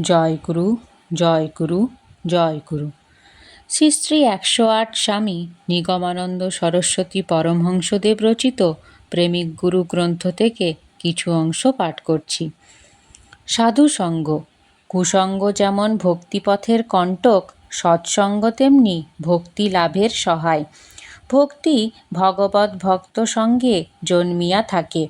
জয় গুরু, জয় গুরু, জয় গুরু। শ্রী শ্রী ১০৮ স্বামী নিগমানন্দ সরস্বতী পরমহংসদেব রচিত প্রেমিক গুরু গ্রন্থ থেকে কিছু অংশ পাঠ করছি। সাধু সঙ্গ। কুসঙ্গ যেমন ভক্তিপথের কণ্টক, সৎসঙ্গ তেমনি ভক্তি লাভের সহায়। ভক্তি ভগবৎ ভক্ত সঙ্গে জন্মিয়া থাকে।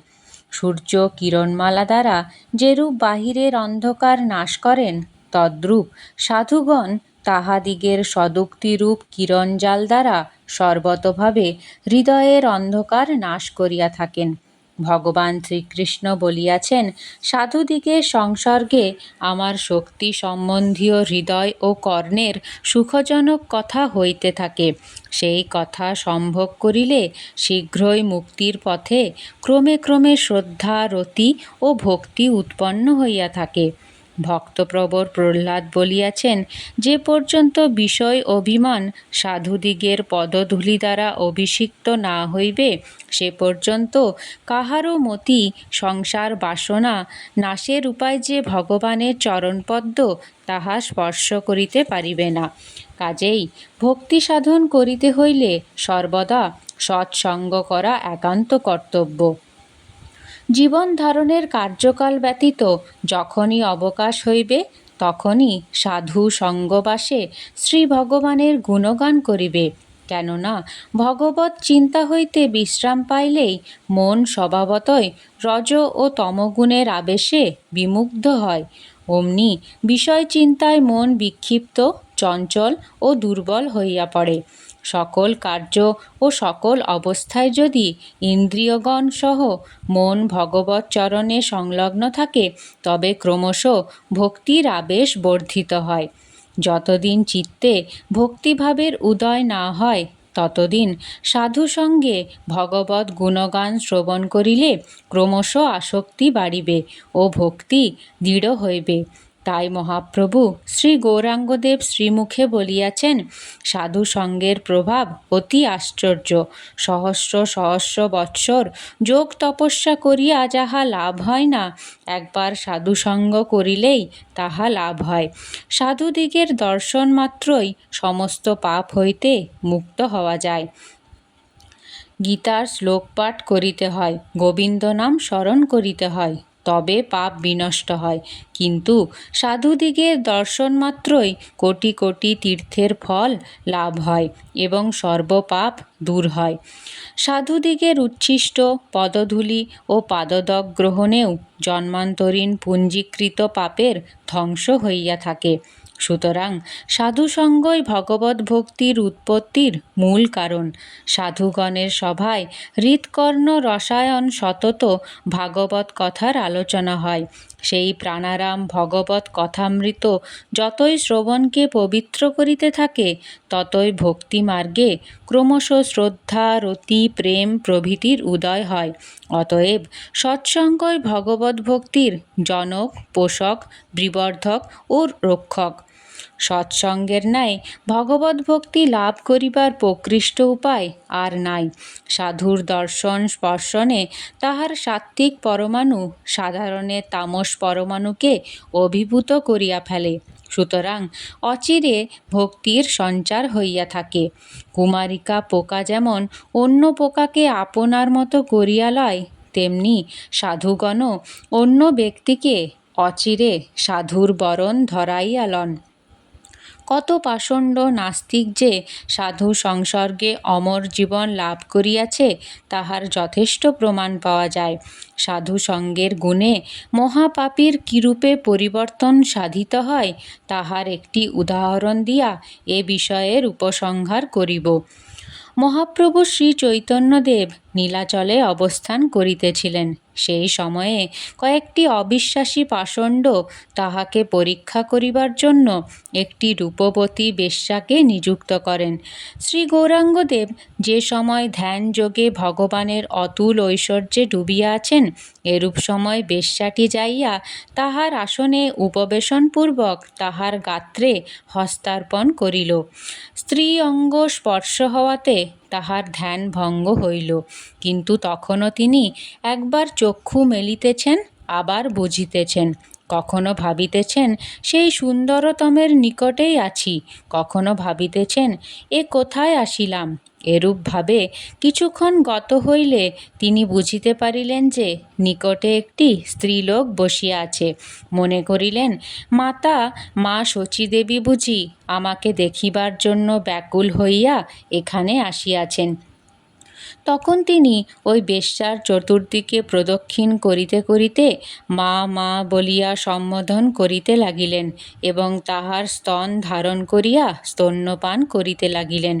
সূর্য কিরণমালা দ্বারা যেরূপ বাহিরের অন্ধকার নাশ করেন, তদ্রূপ সাধুগণ তাহাদিগের সদুক্তিরূপ কিরণজাল দ্বারা সর্বতভাবে হৃদয়ের অন্ধকার নাশ করিয়া থাকেন। ভগবান শ্রীকৃষ্ণ বলিয়াছেন, সাধুদিগের সংসর্গে আমার শক্তি সম্বন্ধীয় হৃদয় ও কর্ণের সুখজনক কথা হইতে থাকে। সেই কথা সম্ভোগ করিলে শীঘ্রই মুক্তির পথে ক্রমে ক্রমে শ্রদ্ধা, রতি ও ভক্তি উৎপন্ন হইয়া থাকে। ভক্তপ্রবর প্রহ্লাদ বলিয়াছেন, যে পর্যন্ত বিষয় অভিমান সাধুদিগের পদধূলি দ্বারা অভিষিক্ত না হইবে, সে পর্যন্ত কাহারও মতি সংসার বাসনা নাশের উপায় যে ভগবানের চরণপদ্ম, তাহা স্পর্শ করিতে পারিবে না। কাজেই ভক্তি সাধন করিতে হইলে সর্বদা সৎসঙ্গ করা একান্ত কর্তব্য। জীবন ধারণের কার্যকাল ব্যতীত যখনই অবকাশ হইবে, তখনই সাধু সঙ্গবাসে শ্রী ভগবানের গুণগান করিবে। কেননা ভগবৎ চিন্তা হইতে বিশ্রাম পাইলেই মন স্বভাবতই রজ ও তমগুণের আবেশে বিমুগ্ধ হয়। অমনি বিষয় চিন্তায় মন বিক্ষিপ্ত, চঞ্চল ও দুর্বল হইয়া পড়ে। সকল কার্য ও সকল অবস্থায় যদি ইন্দ্রিয়গণ সহ মন ভগবৎ চরণে সংলগ্ন থাকে, তবে ক্রমশ ভক্তির আবেশ বর্ধিত হয়। যতদিন চিত্তে ভক্তিভাবের উদয় না হয়, ততদিন সাধুসঙ্গে ভগবৎ গুণগান শ্রবণ করিলে ক্রমশ আসক্তি বাড়িবে ও ভক্তি দৃঢ় হইবে। তাই মহাপ্রভু শ্রী গৌরাঙ্গদেব শ্রীমুখে বলিয়াছেন, সাধুসঙ্গের প্রভাব অতি আশ্চর্য। সহস্র সহস্র বৎসর যোগ তপস্যা করিয়া যাহা লাভ হয় না, একবার সাধুসঙ্গ করিলেই তাহা লাভ হয়। সাধুদিগের দর্শন মাত্রই সমস্ত পাপ হইতে মুক্ত হওয়া যায়। গীতার শ্লোক পাঠ করিতে হয়, গোবিন্দ নাম স্মরণ করিতে হয়, তবে পাপ বিনষ্ট হয়। কিন্তু সাধুদিগের দর্শন মাত্রই কোটি কোটি তীর্থের ফল লাভ হয় এবং সর্বপাপ দূর হয়। সাধুদিগের উচ্ছিষ্ট পদধূলি ও পাদদক গ্রহণেও জন্মান্তরীণ পুঞ্জীকৃত পাপের ধ্বংস হইয়া থাকে। সুতরাং সাধুসঙ্গই ভগবৎ ভক্তির উৎপত্তির মূল কারণ। সাধুগণের সভায় হৃৎকর্ণ রসায়ন সতত ভাগবত কথার আলোচনা হয়। সেই প্রাণারাম ভগবত কথামৃত যতই শ্রবণকে পবিত্র করিতে থাকে, ততই ভক্তিমার্গে ক্রমশ শ্রদ্ধা, রতি, প্রেম প্রভৃতির উদয় হয়। অতএব সৎসঙ্গই ভগবৎ ভক্তির জনক, পোষক, বিবর্ধক ও রক্ষক। সৎসঙ্গের ন্যায় ভগবৎ ভক্তি লাভ করিবার প্রকৃষ্ট উপায় আর নাই। সাধুর দর্শন স্পর্শনে তাহার সাত্ত্বিক পরমাণু সাধারণের তামস পরমাণুকে অভিভূত করিয়া ফেলে। সুতরাং অচিরে ভক্তির সঞ্চার হইয়া থাকে। কুমারিকা পোকা যেমন অন্য পোকাকে আপনার মতো করিয়া লয়, তেমনি সাধুগণও অন্য ব্যক্তিকে অচিরে সাধুর বরণ ধরাইয়া লন। কত পাষণ্ড নাস্তিক যে সাধু সংসর্গে অমর জীবন লাভ করিয়াছে, তাহার যথেষ্ট প্রমাণ পাওয়া যায়। সাধু সঙ্গের গুণে মহাপাপীর কিরূপে পরিবর্তন সাধিত হয়, তাহার একটি উদাহরণ দিয়া এ বিষয়ের উপসংহার করিব। মহাপ্রভু শ্রী চৈতন্যদেব নীলাচলে অবস্থান করিতেছিলেন। সেই সময়ে কয়েকটি অবিশ্বাসী পাষণ্ড তাহাকে পরীক্ষা করিবার জন্য একটি রূপবতী বেশ্যাকে নিযুক্ত করেন। শ্রী গৌরাঙ্গদেব যে সময় ধ্যান যোগে ভগবানের অতুল ঐশ্বর্যে ডুবিয়া আছেন, এরূপ সময় বেশ্যাটি যাইয়া তাহার আসনে উপবেশনপূর্বক তাহার গাত্রে হস্তার্পণ করিল। স্ত্রী অঙ্গ স্পর্শ হওয়াতে তাহার ধ্যান ভঙ্গ হইল, কিন্তু তখনও তিনি একবার চক্ষু মেলিতেছেন, আবার বুঝিতেছেন। কখনো ভাবিতেছেন সেই সুন্দরতমের নিকটেই আছি, কখনো ভাবিতেছেন এ কোথায় আসিলাম। এরূপভাবে কিছুক্ষণ গত হইলে তিনি বুঝিতে পারিলেন যে নিকটে একটি স্ত্রীলোক বসিয়া আছে। মনে করিলেন, মা শচীদেবী বুঝি আমাকে দেখিবার জন্য ব্যাকুল হইয়া এখানে আসিয়াছেন। তখন তিনি ওই বেশ্যার চতুর্দিকে প্রদক্ষিণ করিতে করিতে মা মা বলিয়া সম্বোধন করিতে লাগিলেন এবং তাহার স্তন ধারণ করিয়া স্তন্যপান করিতে লাগিলেন।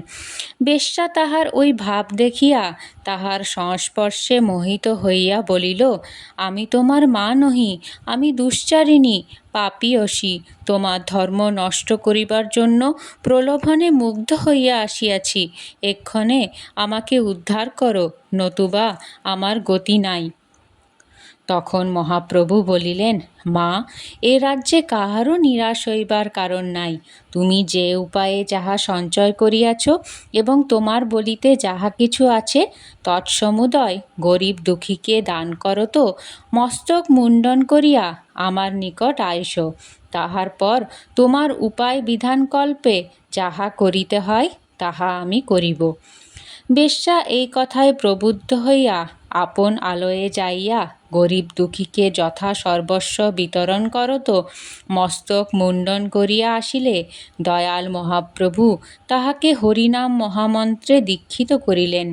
বেশ্যা তাহার ওই ভাব দেখিয়া তাহার সংস্পর্শে মোহিত হইয়া বলিল, আমি তোমার মা নহি, আমি দুশ্চারিণী, পাপীয়সী, তোমার ধর্ম নষ্ট করিবার জন্য প্রলোভনে মুগ্ধ হইয়া আসিয়াছি। এক্ষণে আমাকে উদ্ধার করো, নতুবা আমার গতি নাই। তখন মহাপ্রভু বলিলেন, মা, এ রাজ্যে কাহারও নিরাশ হইবার কারণ নাই। তুমি যে উপায়ে যাহা সঞ্চয় করিয়াছ এবং তোমার বলিতে যাহা কিছু আছে তৎসমুদয় গরিব দুঃখীকে দান করো তো মস্তক মুণ্ডন করিয়া আমার নিকট আইস। তাহার পর তোমার উপায় বিধানকল্পে যাহা করিতে হয় তাহা আমি করিব। বেশ্যা এই কথায় প্রবুদ্ধ হইয়া আপন আলয়ে যাইয়া গরিব দুঃখীকে যথা সর্বস্ব বিতরণ করত মস্তক মুণ্ডন করিয়া আসিলে দয়াল মহাপ্রভু তাহাকে হরিনাম মহামন্ত্রে দীক্ষিত করিলেন।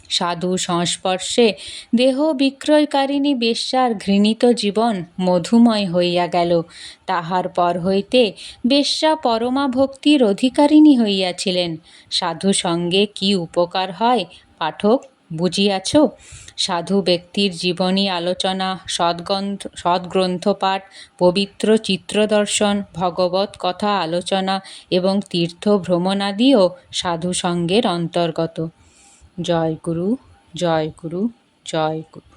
সাধু সংস্পর্শে দেহ বিক্রয়কারিণী বেশ্যার ঘৃণিত জীবন মধুময় হইয়া গেল। তাহার পর হইতে বেশ্যা পরমা ভক্তির অধিকারিণী হইয়াছিলেন। সাধু সঙ্গে কি উপকার হয় পাঠক বুঝিয়াছ? সাধু ব্যক্তির জীবনী আলোচনা, সদ্গ্রন্থ পাঠ, পবিত্র চিত্রদর্শন, ভগবৎ কথা আলোচনা এবং তীর্থ ভ্রমণাদিও সাধু সঙ্গের অন্তর্গত। জয় গুরু, জয় গুরু, জয় গুরু।